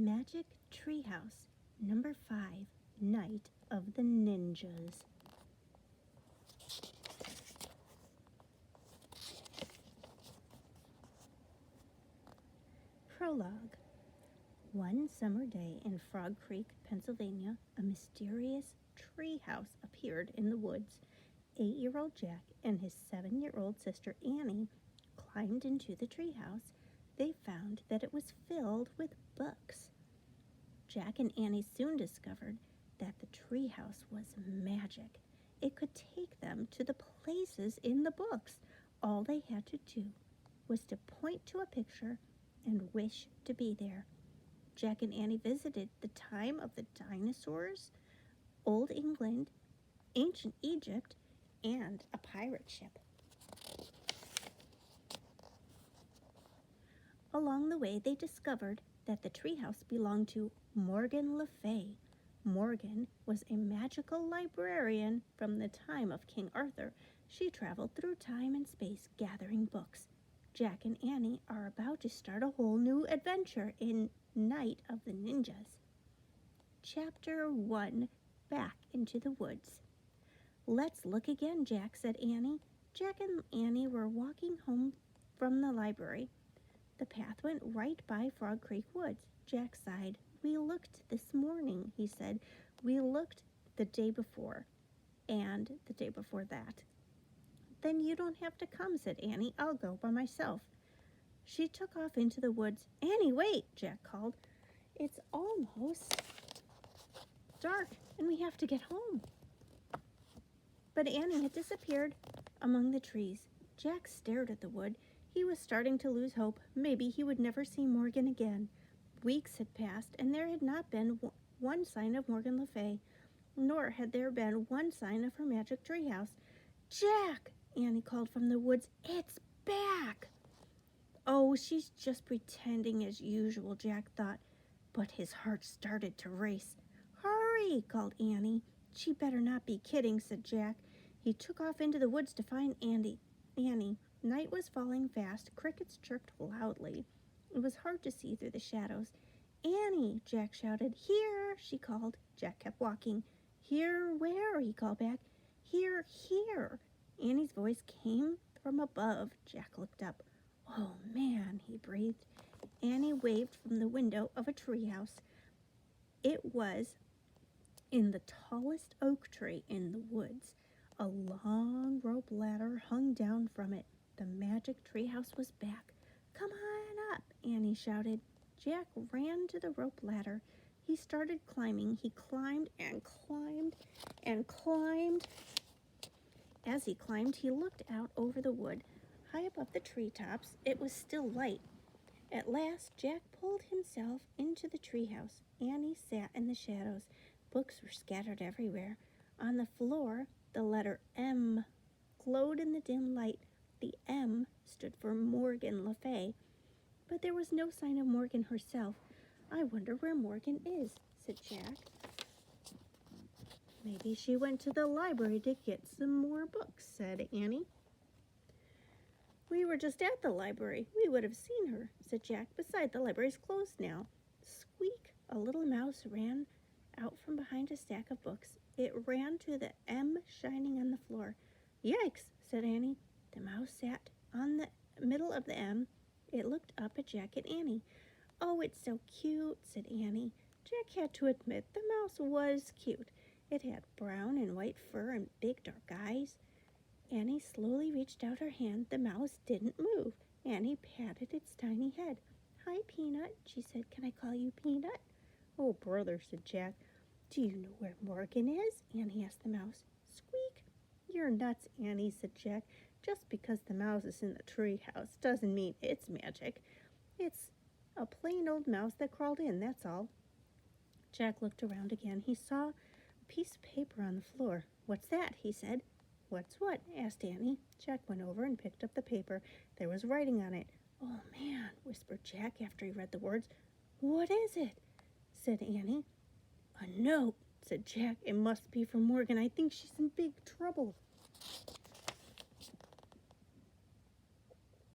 Magic Treehouse, number 5, Night of the Ninjas. Prologue. One summer day in Frog Creek, Pennsylvania, a mysterious treehouse appeared in the woods. 8-year-old Jack and his 7-year-old sister Annie climbed into the treehouse. They found that it was filled with books. Jack and Annie soon discovered that the treehouse was magic. It could take them to the places in the books. All they had to do was to point to a picture and wish to be there. Jack and Annie visited the time of the dinosaurs, Old England, ancient Egypt, and a pirate ship. Along the way, they discovered that the treehouse belonged to Morgan Le Fay. Morgan was a magical librarian from the time of King Arthur. She traveled through time and space gathering books. Jack and Annie are about to start a whole new adventure in Night of the Ninjas. Chapter 1, Back into the Woods. "Let's look again, Jack," said Annie. Jack and Annie were walking home from the library. The path went right by Frog Creek Woods. Jack sighed. "We looked this morning," he said. "We looked the day before, and the day before that." "Then you don't have to come," said Annie. "I'll go by myself." She took off into the woods. "Annie, wait!" Jack called. "It's almost dark, and we have to get home." But Annie had disappeared among the trees. Jack stared at the wood. He was starting to lose hope. Maybe he would never see Morgan again. Weeks had passed, and there had not been one sign of Morgan Le Fay, nor had there been one sign of her magic treehouse. "Jack!" Annie called from the woods. "It's back!" "Oh, she's just pretending as usual," Jack thought, but his heart started to race. "Hurry!" called Annie. "She better not be kidding," said Jack. He took off into the woods to find Annie. Night was falling fast. Crickets chirped loudly. It was hard to see through the shadows. "Annie!" Jack shouted. "Here!" she called. Jack kept walking. "Here where?" he called back. "Here, here!" Annie's voice came from above. Jack looked up. "Oh, man," he breathed. Annie waved from the window of a treehouse. It was in the tallest oak tree in the woods. A long rope ladder hung down from it. The magic treehouse was back. "Come on up," Annie shouted. Jack ran to the rope ladder. He started climbing. He climbed and climbed and climbed. As he climbed, he looked out over the wood. High above the treetops, it was still light. At last, Jack pulled himself into the treehouse. Annie sat in the shadows. Books were scattered everywhere. On the floor, the letter M glowed in the dim light. The M stood for Morgan Le Fay, but there was no sign of Morgan herself. "I wonder where Morgan is," said Jack. "Maybe she went to the library to get some more books," said Annie. "We were just at the library. We would have seen her," said Jack. "Besides, the library's closed now." Squeak! A little mouse ran out from behind a stack of books. It ran to the M shining on the floor. "Yikes!" said Annie. The mouse sat on the middle of the M. It looked up at Jack and Annie. "Oh, it's so cute," said Annie. Jack had to admit the mouse was cute. It had brown and white fur and big dark eyes. Annie slowly reached out her hand. The mouse didn't move. Annie patted its tiny head. "Hi, Peanut," she said. "Can I call you Peanut?" "Oh, brother," said Jack. "Do you know where Morgan is?" Annie asked the mouse. Squeak! "You're nuts, Annie," said Jack. "Just because the mouse is in the tree house doesn't mean it's magic. It's a plain old mouse that crawled in, that's all." Jack looked around again. He saw a piece of paper on the floor. "What's that?" he said. "What's what?" asked Annie. Jack went over and picked up the paper. There was writing on it. "Oh, man," whispered Jack after he read the words. "What is it?" said Annie. "A note," said Jack. "It must be from Morgan. I think she's in big trouble."